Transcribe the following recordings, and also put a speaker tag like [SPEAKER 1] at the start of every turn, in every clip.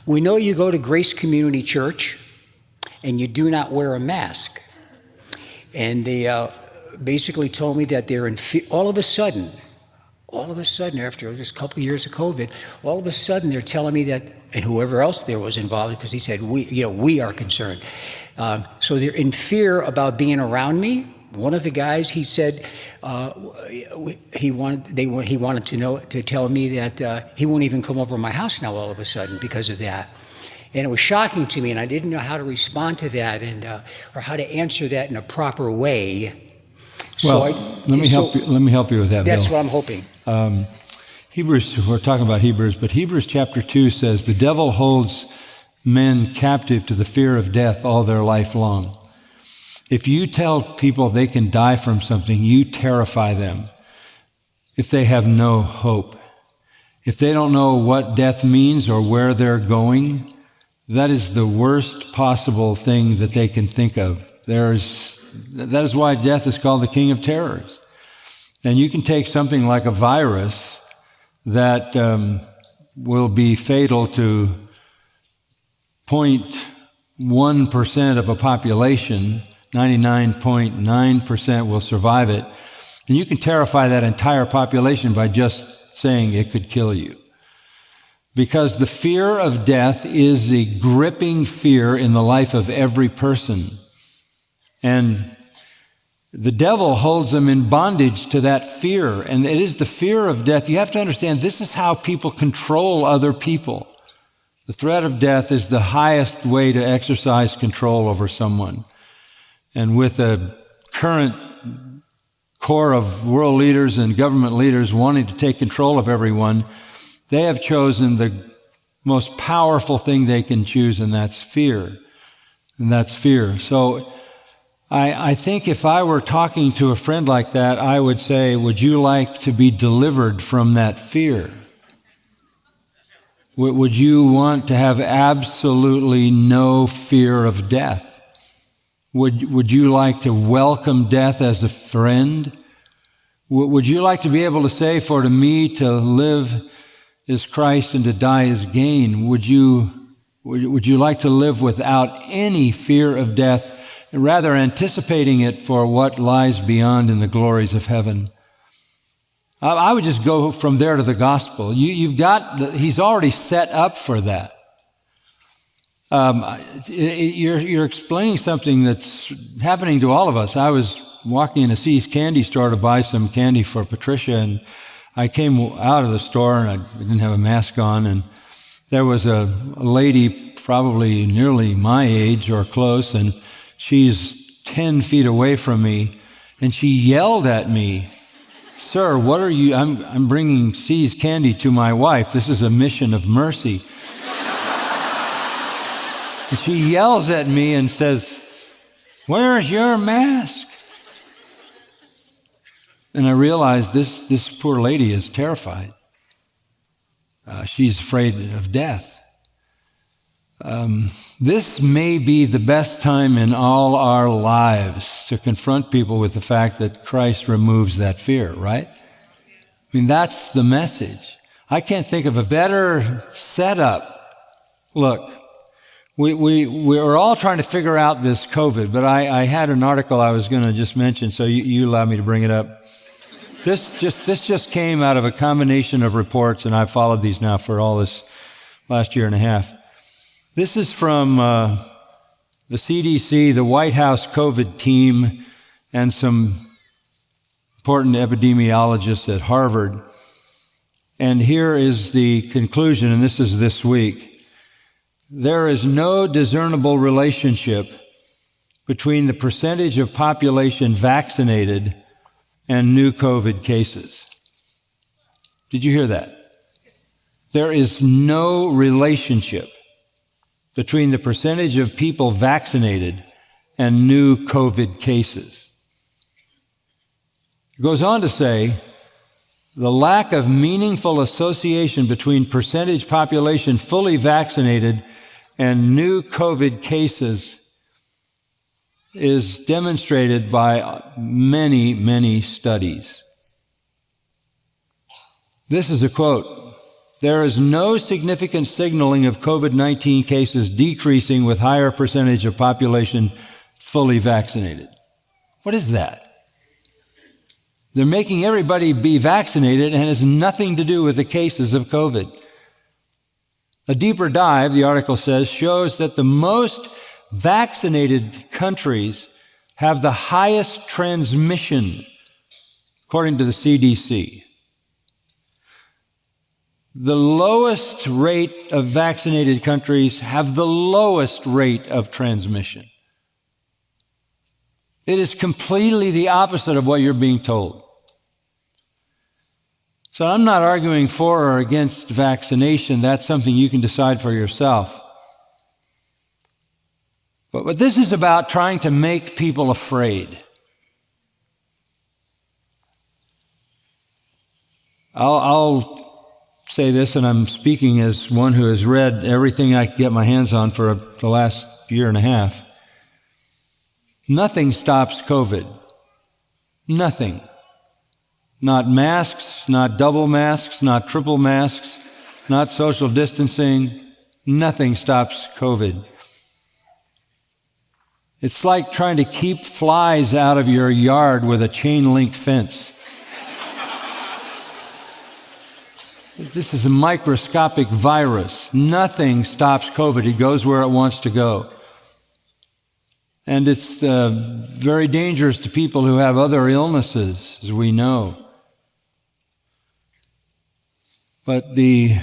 [SPEAKER 1] We know you go to Grace Community Church and you do not wear a mask. And they basically told me that they're all of a sudden, after this couple of years of COVID, all of a sudden they're telling me that, and whoever else there was involved, because he said, we are concerned. So they're in fear about being around me. One of the guys, he said, he wanted to tell me that he won't even come over to my house now all of a sudden because of that. And it was shocking to me, and I didn't know how to respond to that or how to answer that in a proper way.
[SPEAKER 2] Well, let me help you with that,
[SPEAKER 1] That's
[SPEAKER 2] Bill.
[SPEAKER 1] what I'm hoping.
[SPEAKER 2] Hebrews, we're talking about Hebrews, but Hebrews chapter 2 says, the devil holds men captive to the fear of death all their life long. If you tell people they can die from something, you terrify them. If they have no hope, if they don't know what death means or where they're going, that is the worst possible thing that they can think of. That is why death is called the king of terrors. And you can take something like a virus that will be fatal to 0.1% of a population, 99.9% will survive it. And you can terrify that entire population by just saying it could kill you. Because the fear of death is a gripping fear in the life of every person. And the devil holds them in bondage to that fear. And it is the fear of death. You have to understand, this is how people control other people. The threat of death is the highest way to exercise control over someone. And with a current core of world leaders and government leaders wanting to take control of everyone, they have chosen the most powerful thing they can choose, and that's fear. And that's fear. So I think if I were talking to a friend like that, I would say, would you like to be delivered from that fear? Would you want to have absolutely no fear of death? Would you like to welcome death as a friend? Would you like to be able to say, for to me to live is Christ and to die is gain? Would you like to live without any fear of death, and rather anticipating it for what lies beyond in the glories of heaven? I would just go from there to the gospel. He's already set up for that. You're explaining something that's happening to all of us. I was walking in a See's candy store to buy some candy for Patricia, and I came out of the store and I didn't have a mask on, and there was a lady probably nearly my age or close, and she's 10 feet away from me, and she yelled at me, "Sir, what are you, I'm bringing See's candy to my wife. This is a mission of mercy." And she yells at me and says, "Where's your mask?" And I realized this poor lady is terrified. She's afraid of death. This may be the best time in all our lives to confront people with the fact that Christ removes that fear, right? I mean, that's the message. I can't think of a better setup. Look, we're all trying to figure out this COVID, but I had an article I was going to just mention, so you allowed me to bring it up. This just came out of a combination of reports, and I've followed these now for all this last year and a half. This is from the CDC, the White House COVID team, and some important epidemiologists at Harvard. And here is the conclusion, and this is this week. There is no discernible relationship between the percentage of population vaccinated and new COVID cases. Did you hear that? There is no relationship between the percentage of people vaccinated and new COVID cases. It goes on to say, the lack of meaningful association between percentage population fully vaccinated and new COVID cases is demonstrated by many, many studies. This is a quote there is no significant signaling of COVID-19 cases decreasing with higher percentage of population fully vaccinated. What is that? They're making everybody be vaccinated and it has nothing to do with the cases of COVID. A deeper dive, the article says, shows that the most vaccinated countries have the highest transmission, according to the CDC. The lowest rate of vaccinated countries have the lowest rate of transmission. It is completely the opposite of what you're being told. So I'm not arguing for or against vaccination. That's something you can decide for yourself. But what this is about, trying to make people afraid. I'll say this, and I'm speaking as one who has read everything I could get my hands on for the last year and a half. Nothing stops COVID. Nothing. Not masks, not double masks, not triple masks, not social distancing. Nothing stops COVID. It's like trying to keep flies out of your yard with a chain link fence. This is a microscopic virus. Nothing stops COVID. It goes where it wants to go. And it's very dangerous to people who have other illnesses, as we know. But the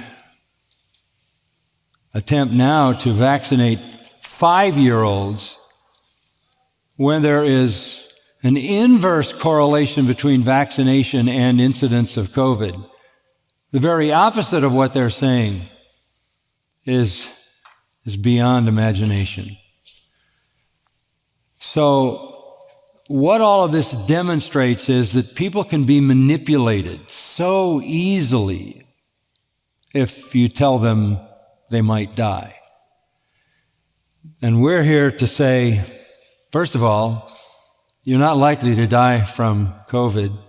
[SPEAKER 2] attempt now to vaccinate 5-year-olds when there is an inverse correlation between vaccination and incidence of COVID, the very opposite of what they're saying, is beyond imagination. So what all of this demonstrates is that people can be manipulated so easily if you tell them they might die. And we're here to say, first of all, you're not likely to die from COVID.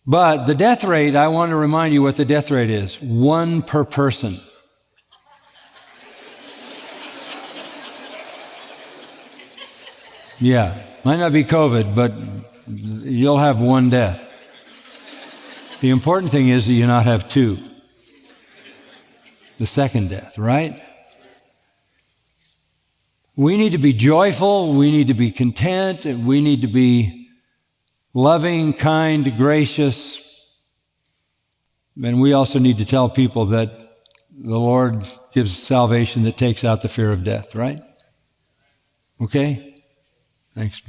[SPEAKER 2] But the death rate, I want to remind you what the death rate is. 1 per person. Yeah, might not be COVID, but you'll have 1 death. The important thing is that you not have 2. The second death, right? We need to be joyful, we need to be content, we need to be loving, kind, gracious. And we also need to tell people that the Lord gives salvation that takes out the fear of death, right? Okay? Thanks.